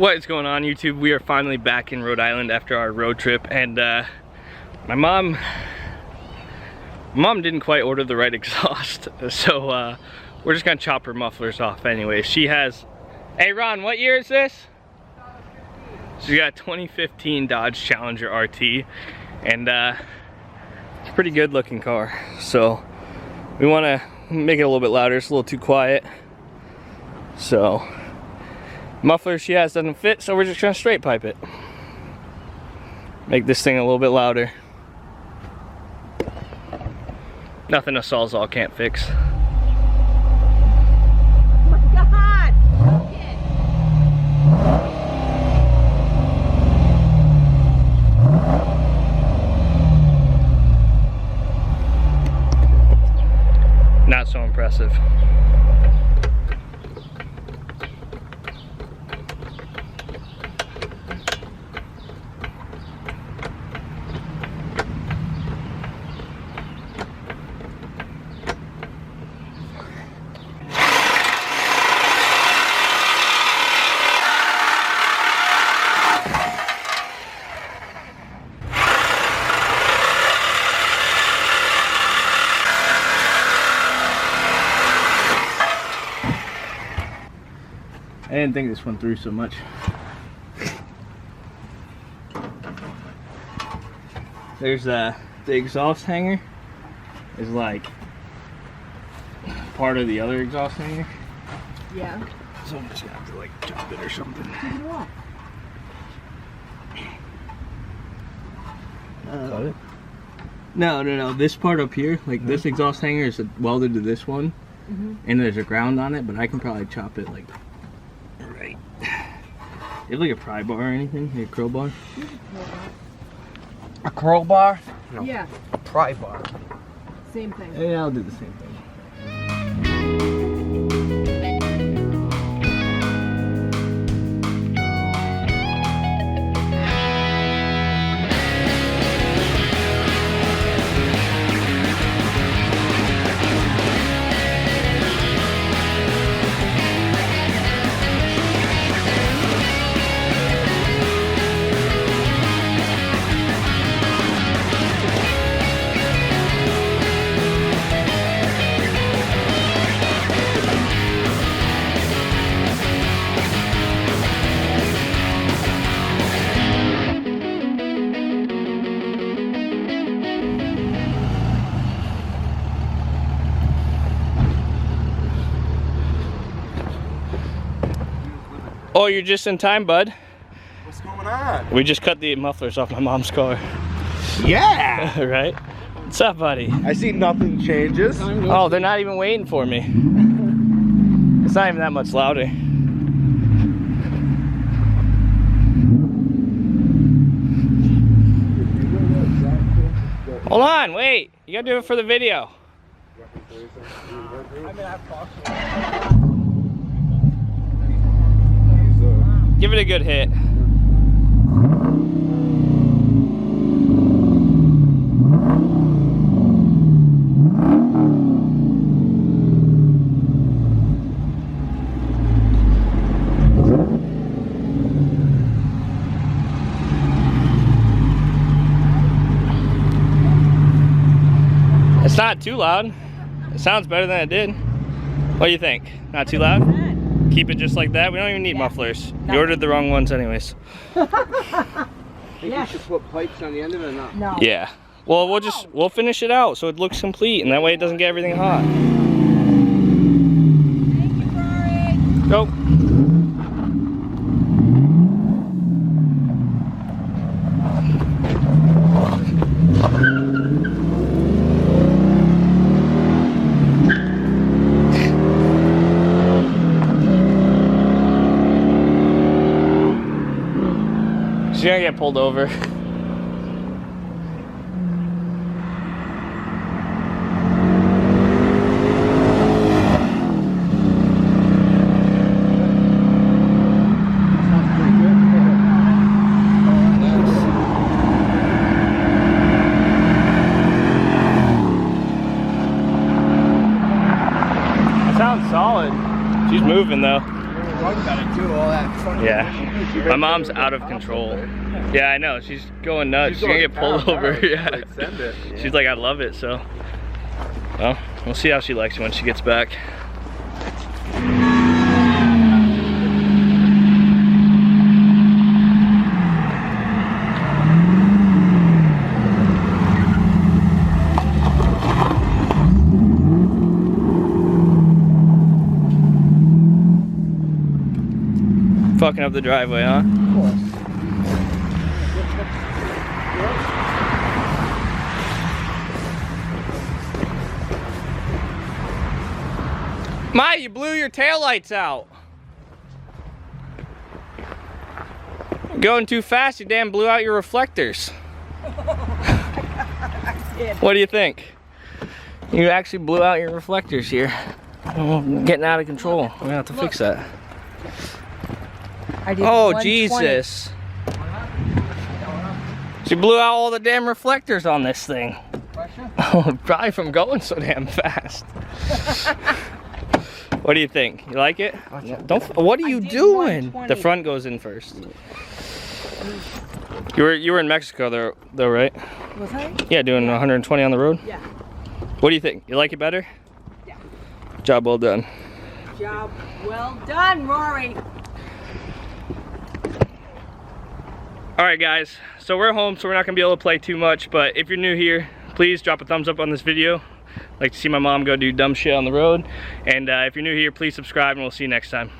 What is going on, YouTube? We are finally back in Rhode Island after our road trip, and my mom didn't quite order the right exhaust, so we're just gonna chop her mufflers off anyway. She has, hey Ron, what year is this? She's got a 2015 Dodge Challenger RT, and it's a pretty good looking car, so we want to make it a little bit louder. It's a little too quiet, so muffler she has doesn't fit, so we're just gonna straight pipe it, make this thing a little bit louder. Nothing a Sawzall can't fix. Oh my God! Not so impressive. I didn't think this went through so much. There's the exhaust hanger is like part of the other exhaust hanger. Yeah. So I'm just gonna have to like chop it or something. Got it? No. This part up here, like this exhaust hanger is welded to this one, and there's a ground on it, but I can probably chop it like right. You have like a pry bar or anything? Like a crowbar? A crowbar? No. Yeah, A pry bar. same thing. Yeah, I'll do the same thing. Oh, you're just in time, bud. What's going on? We just cut the mufflers off my mom's car. Yeah! Right? What's up, buddy? I see nothing changes. Oh, they're not even waiting for me. It's not even that much louder. Hold on, wait. You gotta do it for the video. Give it a good hit. It's not too loud. It sounds better than it did. What do you think? Not too loud? Keep it just like that. We don't even need mufflers. You ordered the wrong ones anyways. Think you should put pipes on the end of it or not? No. Yeah. Well, we'll finish it out so it looks complete, and that way it doesn't get everything hot. Thank you, Rory. Go. She's gonna get pulled over. Sounds solid. She's moving though. Gotta do all that. Yeah. My mom's out of control. Yeah, I know. She's going nuts. She's gonna get pulled over. Yeah. Like, send it. She's like, I love it. So, well, we'll see how she likes it when she gets back. Fucking up the driveway, huh? Of course. Ma, you blew your taillights out. Going too fast, you damn blew out your reflectors. What do you think? You actually blew out your reflectors here. Getting out of control. We're gonna have to fix that. Oh, Jesus. She blew out all the damn reflectors on this thing. Oh, probably from going so damn fast. What do you think? You like it? Don't. What are you doing? The front goes in first. You were in Mexico though, right? Was I? Yeah, doing 120 on the road. Yeah. What do you think? You like it better? Yeah. Job well done. Job well done, Rory. Alright guys, so we're home, so we're not going to be able to play too much, but if you're new here, please drop a thumbs up on this video. I'd like to see my mom go do dumb shit on the road, and if you're new here, please subscribe, and we'll see you next time.